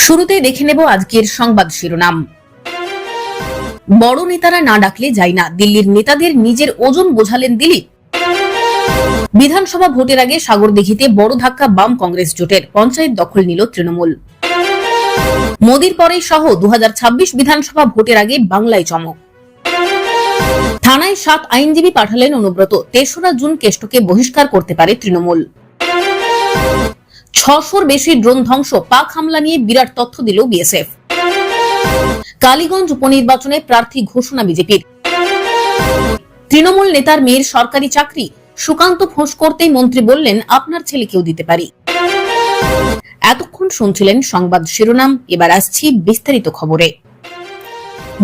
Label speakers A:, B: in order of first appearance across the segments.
A: শুরুতেই দেখে নেব আজকের সংবাদ শিরোনাম। বড় নেতারা না ডাকলে যায় না, দিল্লির নেতাদের নিজের ওজন বোঝালেন দিলীপ। বিধানসভা ভোটের আগে সাগরদিঘিতে বড় ধাক্কা বাম কংগ্রেস জোটের, পঞ্চায়েত দখল নিল তৃণমূল। মোদির পরেই সহ 2026 বিধানসভা ভোটের আগে বাংলায় চমক। থানায় 7 আইনজীবী পাঠালেন অনুব্রত, 3রা জুন কেষ্টকে বহিষ্কার করতে পারে তৃণমূল। 600-র বেশি ড্রোন ধ্বংস, পাক হামলা নিয়ে বিরাট তথ্য দিল বিএসএফ। কালীগঞ্জ উপনির্বাচনে প্রার্থী ঘোষণা বিজেপির। তৃণমূল নেতার মেয়ের সরকারি চাকরি, সুকান্ত ফোঁস করতেই মন্ত্রী বললেন আপনার ছেলেকেও দিতে পারি। এতক্ষণ শুনছিলেন সংবাদ শিরোনাম, এবার আসছি বিস্তারিত খবরে।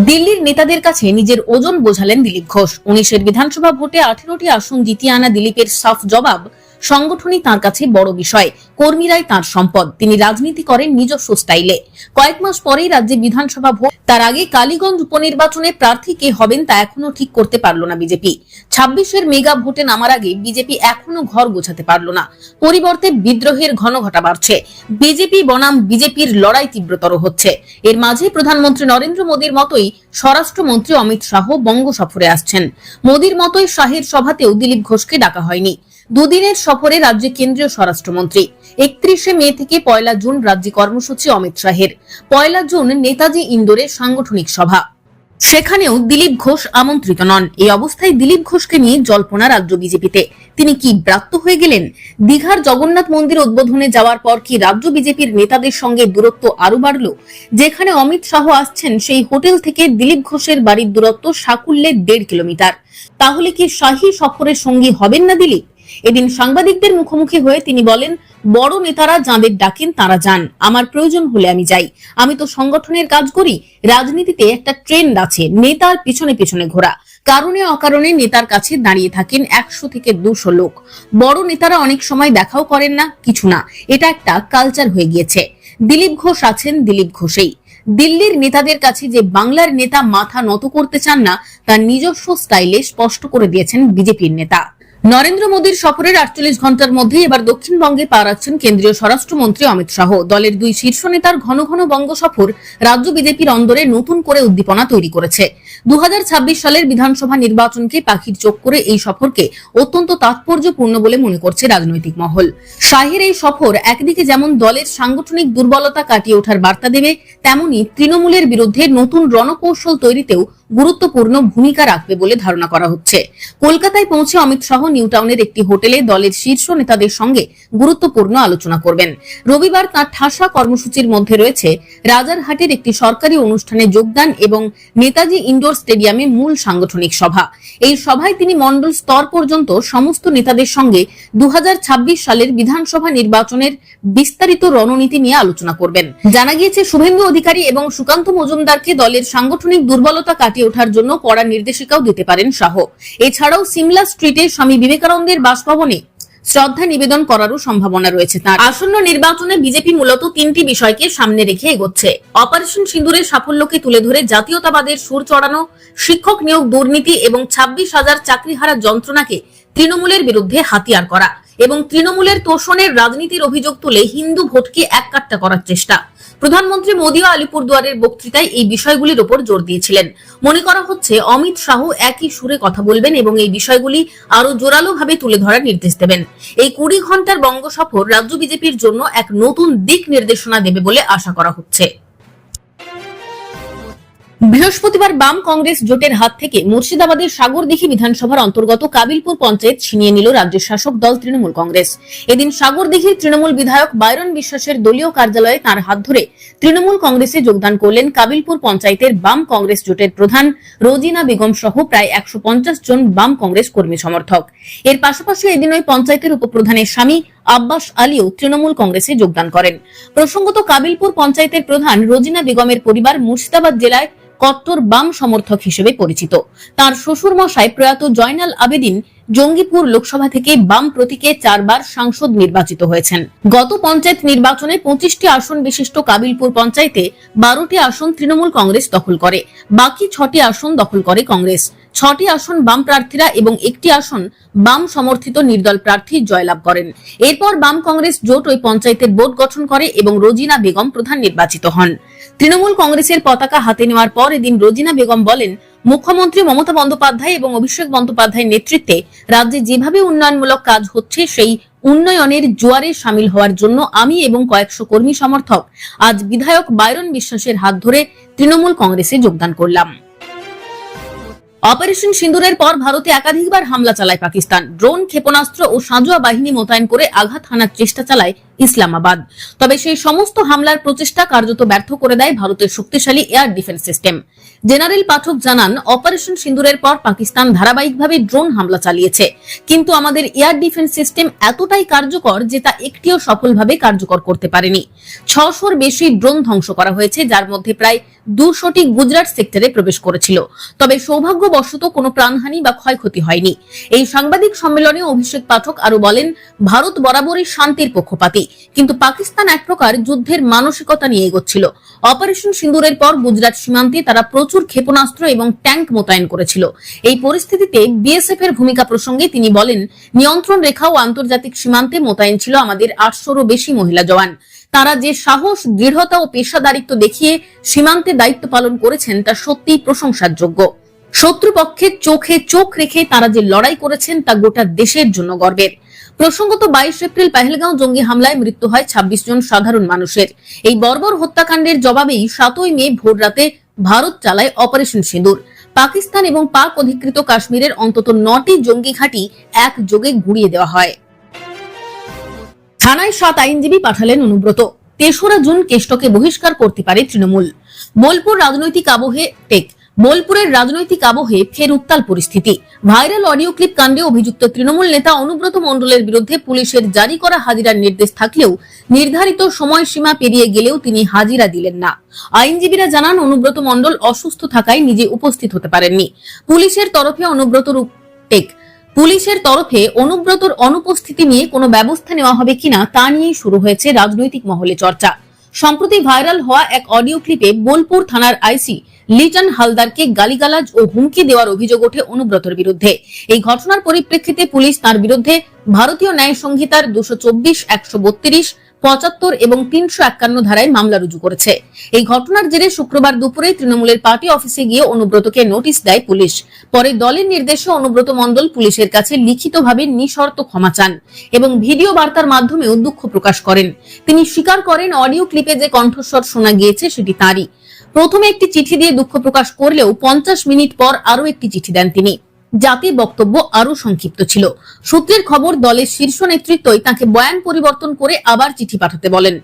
A: দিল্লির নেতাদের কাছে নিজের ওজন বোঝালেন দিলীপ ঘোষ। 19-এর বিধানসভা ভোটে 18টি আসন জিতিয়ে আনা দিলীপের সাফ জবাব, সংগঠনই তার কাছে বড় বিষয়, কর্মীরাই তার সম্পদ, তিনি রাজনীতি করেন নিজস্ব স্টাইলে। কয়েক মাস পরেই রাজ্যে বিধানসভা ভোট, তার আগে কালীগঞ্জ উপনির্বাচনে প্রার্থী কে হবেন তা এখনো ঠিক করতে পারল না বিজেপি। 26-এর মেগা ভোটে নামার আগে বিজেপি এখনো ঘর গোছাতে পারল না, পরিবর্তে বিদ্রোহের ঘনঘটা বাড়ছে। বিজেপি বনাম বিজেপির লড়াই তীব্রতর হচ্ছে। এর মাঝে প্রধানমন্ত্রী নরেন্দ্র মোদীর মতোই স্বরাষ্ট্রমন্ত্রী অমিত শাহ বঙ্গ সফরে আসছেন। মোদীর মতোই শাহের সভাতেও দিলীপ ঘোষকে ডাকা হয়নি। দুদিনের সফরে রাজ্যে কেন্দ্রীয় স্বরাষ্ট্রমন্ত্রী। 31শে মে থেকে 1 জুন রাজ্যে কর্মসূচি অমিত শাহের। 1 জুন নেতাজি ইন্দোরে সাংগঠনিক সভা, সেখানেও দিলীপ ঘোষ আমন্ত্রিত নন। এই অবস্থায় দিলীপ ঘোষকে নিয়ে জল্পনা রাজ্য বিজেপিতে। তিনি কি ব্রাত্য হয়ে গেলেন? দীঘার জগন্নাথ মন্দির উদ্বোধনে যাওয়ার পর কি রাজ্য বিজেপির নেতাদের সঙ্গে দূরত্ব আরো বাড়ল? যেখানে অমিত শাহ আসছেন সেই হোটেল থেকে দিলীপ ঘোষের বাড়ির দূরত্ব সাকুল্যে 1.5 কিলোমিটার। তাহলে কি শাহী সফরের সঙ্গী হবেন না দিলীপ? এদিন সাংবাদিকদের মুখোমুখি হয়ে তিনি বলেন, বড় নেতারা যাঁদের ডাকেন তারা যান, আমার প্রয়োজন হলে আমি যাই। আমি তো সংগঠনের কাজ করি। রাজনীতিতে একটা ট্রেন্ড আছে, নেতার পিছনে পিছনে ঘোরা। কারণে অকারণে নেতার কাছে দাঁড়িয়ে থাকেন 100 থেকে 200 লোক। বড় নেতারা অনেক সময় দেখাও করেন না, কিছু না, এটা একটা কালচার হয়ে গিয়েছে। দিলীপ ঘোষ আছেন দিলীপ ঘোষেই। দিল্লির নেতাদের কাছে যে বাংলার নেতা মাথা নত করতে চান না, তার নিজস্ব স্টাইলে স্পষ্ট করে দিয়েছেন বিজেপির নেতা। নরেন্দ্র মোদীর সফরের 48 ঘন্টার মধ্যে এবার দক্ষিণবঙ্গে পা রাখছেন কেন্দ্রীয় স্বরাষ্ট্রমন্ত্রী অমিত শাহ। দলের 2 শীর্ষ নেতার ঘন ঘন বঙ্গ সফর রাজ্য বিজেপির অন্দরে নতুন করে উদ্দীপনা তৈরি করেছে। 2026 সালের বিধানসভা নির্বাচনকে পাখির চোখ করে এই সফরকে অত্যন্ত তাৎপর্যপূর্ণ বলে মনে করছে রাজনৈতিক মহল। শাহের এই সফর একদিকে যেমন দলের সাংগঠনিক দুর্বলতা কাটিয়ে ওঠার বার্তা দেবে, তেমনি তৃণমূলের বিরুদ্ধে নতুন রণকৌশল তৈরিতেও গুরুত্বপূর্ণ ভূমিকা রাখবে বলে ধারণা করা হচ্ছে। কলকাতায় পৌঁছে অমিত শাহ নিউ টাউনের একটি হোটেলে দলের শীর্ষ নেতাদের সঙ্গে গুরুত্বপূর্ণ আলোচনা করবেন। রবিবার তাঁর ঠাসা কর্মসূচির মধ্যে রয়েছে রাজারহাটের একটি সরকারি অনুষ্ঠানে যোগদান এবং নেতাজি ইন্ডোর স্টেডিয়ামে মূল সাংগঠনিক সভা। এই সভায় তিনি মণ্ডল স্তর পর্যন্ত সমস্ত নেতাদের সঙ্গে 2026 সালের বিধানসভা নির্বাচনের বিস্তারিত রণনীতি নিয়ে আলোচনা করবেন। জানা গিয়েছে শুভেন্দু অধিকারী এবং সুকান্ত মজুমদারকে দলের সাংগঠনিক দুর্বলতা কাটিয়ে ওঠার জন্য কড়া নির্দেশিকাও দিতে পারেন শাহ। এছাড়াও সিমলা স্ট্রিটে স্বামী বিবেকানন্দের বাসভবনে শ্রদ্ধা নিবেদন করারও সম্ভাবনা রয়েছে তার। আসন্ন নির্বাচনে বিজেপি মূলত 3টি বিষয়কে সামনে রেখে এগোচ্ছে। অপারেশন সিঁদুরের সাফল্যকে তুলে ধরে জাতীয়তাবাদের সুর চড়ানো, শিক্ষক নিয়োগ দুর্নীতি এবং 26,000 চাকরিহারা যন্ত্রণাকে তৃণমূলের বিরুদ্ধে হাতিয়ার করা এবং তৃণমূলের তোষণের রাজনীতির অভিযোগ তুলে হিন্দু ভোটকে এককাট্টা করার চেষ্টা। প্রধানমন্ত্রী মোদীও আলিপুরদুয়ারের বক্তৃতায় এই বিষয়গুলির উপর জোর দিয়েছিলেন। মনে করা হচ্ছে অমিত শাহ একই সুরে কথা বলবেন এবং এই বিষয়গুলি আরো জোরালোভাবে তুলে ধরার নির্দেশ দেবেন। এই 20 ঘন্টার বঙ্গ সফর রাজ্য বিজেপির জন্য এক নতুন দিক নির্দেশনা দেবে বলে আশা করা হচ্ছে। বৃহস্পতিবার বাম কংগ্রেস জোটের হাত থেকে মুর্শিদাবাদের সাগরদিঘি বিধানসভার অন্তর্গত কাবিলপুর পঞ্চায়েত ছিনিয়ে নিল রাজ্যের শাসক দল তৃণমূল কংগ্রেস। এদিন সাগরদিঘির তৃণমূল বিধায়ক বাইরন বিশ্বাসের দলীয় কার্যালয়ে তার হাত ধরে তৃণমূল কংগ্রেসে যোগদান করলেন কাবিলপুর পঞ্চায়েতের বাম কংগ্রেস জোটের প্রধান রোজিনা বেগম সহ প্রায় 150 জন বাম কংগ্রেস কর্মী সমর্থক। এর পাশাপাশি এদিন ওই পঞ্চায়েতের উপপ্রধানের স্বামী আব্বাস আলীও তৃণমূল কংগ্রেসে যোগদান করেন। প্রসঙ্গত, কাবিলপুর পঞ্চায়েতের প্রধান রোজিনা বেগমের পরিবার মুর্শিদাবাদ জেলায় কট্টর বাম সমর্থক হিসেবে পরিচিত। তার শ্বশুর মশাই প্রয়াত জয়নাল আবেদিন জঙ্গিপুর লোকসভা থেকে বাম প্রতীকে 4 বার সাংসদ নির্বাচিত হয়েছেন। গত পঞ্চায়েত নির্বাচনে 25টি আসন বিশিষ্ট কাবিলপুর পঞ্চায়েতে 12টি আসন তৃণমূল কংগ্রেস দখল করে, বাকি 6টি আসন দখল করে কংগ্রেস। 6টি আসন বাম প্রার্থীরা এবং 1টি আসন বাম সমর্থিত নির্দল প্রার্থী জয়লাভ করেন। এরপর বাম কংগ্রেস জোট ওই পঞ্চায়েতের বোর্ড গঠন করে এবং রোজিনা বেগম প্রধান নির্বাচিত হন। তৃণমূল কংগ্রেসের পতাকা হাতে নেওয়ার পর এদিন রোজিনা বেগম বলেন, মুখ্যমন্ত্রী মমতা বন্দ্যোপাধ্যায় এবং অভিষেক বন্দ্যোপাধ্যায়ের নেতৃত্বে রাজ্যে যেভাবে উন্নয়নমূলক কাজ হচ্ছে সেই উন্নয়নের জোয়ারে সামিল হওয়ার জন্য আমি এবং কয়েকশো কর্মী সমর্থক আজ বিধায়ক বাইরন বিশ্বাসের হাত ধরে তৃণমূল কংগ্রেসে যোগদান করলাম। অপারেশন সিন্দুরের পর ভারতে একাধিকবার হামলা চালায় পাকিস্তান। ড্রোন, ক্ষেপণাস্ত্র ও সাঁজোয়া বাহিনী মোতায়েন করে আঘাত হানার চেষ্টা চালায় ইসলামাবাদ। তবে সেই সমস্ত হামলার প্রচেষ্টা কার্যত ব্যর্থ করে দেয় ভারতের শক্তিশালী এয়ার ডিফেন্স সিস্টেম। জেনারেল পাঠক জানান, অপারেশন সিন্দুরের পর পাকিস্তান ধারাবাহিকভাবে ড্রোন হামলা চালিয়েছে, কিন্তু আমাদের এয়ার ডিফেন্স সিস্টেম এতটাই কার্যকর যে তা একটিও সফলভাবে কার্যকর করতে পারেনি। 600-র বেশি ড্রোন ধ্বংস করা হয়েছে, যার মধ্যে প্রায় 200টি গুজরাট সেক্টরে প্রবেশ করেছিল। তবে সৌভাগ্যবশত কোনো প্রাণহানি বা ক্ষয়ক্ষতি হয়নি। এই সাংবাদিক সম্মেলনে অভিষেক পাঠক আরো বলেন, ভারত বরাবরই শান্তির পক্ষপাতী, কিন্তু পাকিস্তান এক প্রকার যুদ্ধের মানসিকতা নিয়ে এগোচ্ছিল। অপারেশন সিন্দুরের পর গুজরাট সীমান্তে তারা প্রচুর ক্ষেপণাস্ত্র এবং ট্যাঙ্ক মোতায়েন করেছিল। এই পরিস্থিতিতে বিএসএফ এর ভূমিকা প্রসঙ্গে তিনি বলেন, নিয়ন্ত্রণ রেখা ও আন্তর্জাতিক সীমান্তে মোতায়েন ছিল আমাদের 800-রও বেশি মহিলা জওয়ান। তারা যে সাহস, দৃঢ়তা ও পেশাদারিত্ব দেখিয়ে সীমান্তে দায়িত্ব পালন করেছেন তা সত্যিই প্রশংসার যোগ্য। শত্রুপক্ষের চোখে চোখ রেখে তারা যে লড়াই করেছেন তা গোটা দেশের জন্য গর্বের। প্রসঙ্গত 22 এপ্রিল পেহেলগাঁও জঙ্গি হামলায় মৃত্যু হয় 26 জন সাধারণ মানুষের। এই বর্বর হত্যাকাণ্ডের জবাবেই 7ই মে ভোর রাতে ভারত চালায় অপারেশন সিঁদুর। পাকিস্তান এবং পাক অধিকৃত কাশ্মীরের অন্তত 9টি জঙ্গি ঘাঁটি একযোগে গুঁড়িয়ে দেওয়া হয়। থানায় 7 আইনজীবী পাঠালেন অনুব্রত। 3রা জুন কেষ্টকে বহিষ্কার করতে পারে তৃণমূল। বোলপুরের রাজনৈতিক আবহে ফের উত্তাল পরিস্থিতি। ভাইরাল অডিও ক্লিপ কাণ্ডে অভিযুক্ত তৃণমূল নেতা অনুব্রত মণ্ডলের বিরুদ্ধে পুলিশের জারি করা হাজিরার নির্দেশ থাকলেও নির্ধারিত সময়সীমা পেরিয়ে গেলেও তিনি হাজিরা দিলেন না। আইনজীবীরা জানান, অনুব্রত মণ্ডল অসুস্থ থাকায় নিজে উপস্থিত হতে পারেননি। পুলিশের তরফে অনুব্রতর অনুপস্থিতি নিয়ে কোনো ব্যবস্থা নেওয়া হবে কিনা তা নিয়েই শুরু হয়েছে রাজনৈতিক মহলে চর্চা। সম্প্রতি ভাইরাল হওয়া এক অডিও ক্লিপে বোলপুর থানার আইসি লিটন হালদারকে গালিগালাজ ও হুমকি দেওয়ার অভিযোগ ওঠে অনুব্রতর বিরুদ্ধে। এই ঘটনার পরিপ্রেক্ষিতে পুলিশ তার বিরুদ্ধে ভারতীয় ন্যায় সংহিতার 224, 132, 75 এবং 351 ধারায় মামলা রুজু করেছে। এই ঘটনার জেরে শুক্রবার দুপুরে তৃণমূলের পার্টি অফিসে গিয়ে অনুব্রতকে নোটিশ দেয় পুলিশ। পরে দলের নির্দেশে অনুব্রত মণ্ডল পুলিশের কাছে লিখিতভাবে নিঃশর্ত ক্ষমা চান এবং ভিডিও বার্তার মাধ্যমেও দুঃখ প্রকাশ করেন। তিনি স্বীকার করেন, অডিও ক্লিপে যে কণ্ঠস্বর শোনা গিয়েছে সেটি তাঁরই। প্রথমে একটি চিঠি দিয়ে দুঃখ প্রকাশ করলেও 50 মিনিট পর আরো একটি চিঠি দেন তিনি, যাতে বক্তব্য আরো সংক্ষিপ্ত ছিল। সূত্রের খবর, দলের শীর্ষ নেতৃত্বই তাকে বয়ান পরিবর্তন করে আবার চিঠি পাঠাতে বলেন।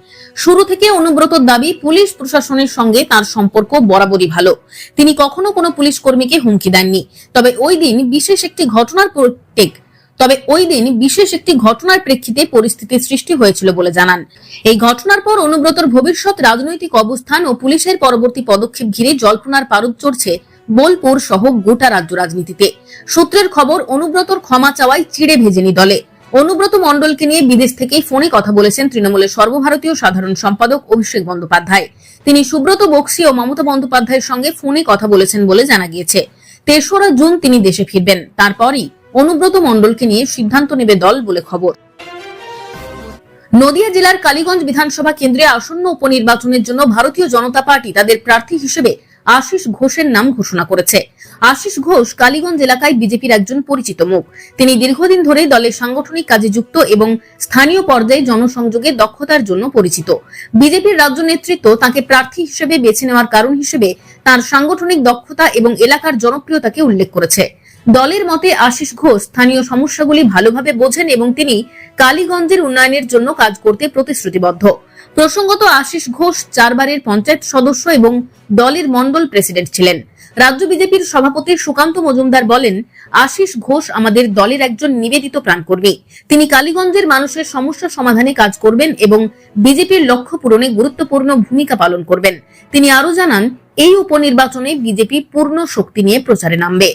A: শুরু থেকে অনুব্রতর দাবি, পুলিশ প্রশাসনের সঙ্গে তার সম্পর্ক বরাবরই ভালো। তিনি কখনো কোনো পুলিশ কর্মীকে হুমকি দেননি। তবে ওই দিন বিশেষ একটি ঘটনার প্রেক্ষিতে পরিস্থিতির সৃষ্টি হয়েছিল বলে জানান। এই ঘটনার পর অনুব্রতর ভবিষ্যৎ রাজনৈতিক অবস্থান ও পুলিশের পরবর্তী পদক্ষেপ ঘিরে জল্পনার পারদ চড়ছে বোলপুর সহ গোটা রাজ্য রাজনীতিতে। সূত্রের খবর, অনুব্রতর ক্ষমা চাওয়ায় চিড়ে ভেজেনি দলে। অনুব্রত মণ্ডলকে নিয়ে বিদেশ থেকেই ফোনে কথা বলেছেন তৃণমূলের সর্বভারতীয় সাধারণ সম্পাদক অভিষেক বন্দ্যোপাধ্যায়। তিনি সুব্রত বক্সী ও মমতা বন্দ্যোপাধ্যায়ের সঙ্গে ফোনে কথা বলেছেন বলে জানা গিয়েছে। 3রা জুন তিনি দেশে ফিরবেন। তারপরই অনুব্রত মণ্ডলকে নিয়ে সিদ্ধান্ত নেবে দল বলে খবর। নদিয়া জেলার কালীগঞ্জ বিধানসভা কেন্দ্রে আসন্ন উপনির্বাচনের জন্য ভারতীয় জনতা পার্টি তাদের প্রার্থী হিসেবে আশিস ঘোষের নাম ঘোষণা করেছে। আশিস ঘোষ কালীগঞ্জ এলাকায় বিজেপির একজন পরিচিত মুখ। তিনি দীর্ঘদিন ধরে দলের সাংগঠনিক কাজে যুক্ত এবং স্থানীয় পর্যায়ে জনসংযোগে দক্ষতার জন্য পরিচিত। বিজেপির রাজ্য নেতৃত্ব তাকে প্রার্থী হিসেবে বেছে নেওয়ার কারণ হিসেবে তার সাংগঠনিক দক্ষতা এবং এলাকার জনপ্রিয়তাকে উল্লেখ করেছে। দলের মতে আশিস ঘোষ স্থানীয় সমস্যাগুলি ভালোভাবে বোঝেন এবং তিনি কালীগঞ্জের উন্নয়নের জন্য কাজ করতে প্রতিশ্রুতিবদ্ধ। প্রসঙ্গত, আশিস ঘোষ 4 বারের পঞ্চায়েত সদস্য এবং দলের মন্ডল প্রেসিডেন্ট ছিলেন। রাজ্য বিজেপির সভাপতি সুকান্ত মজুমদার বলেন, আশিস ঘোষ আমাদের দলের একজন নিবেদিত প্রাণকর্মী। তিনি কালীগঞ্জের মানুষের সমস্যা সমাধানে কাজ করবেন এবং বিজেপির লক্ষ্য পূরণে গুরুত্বপূর্ণ ভূমিকা পালন করবেন। তিনি আরো জানান, এই উপনির্বাচনে বিজেপি পূর্ণ শক্তি নিয়ে প্রচারে নামবে।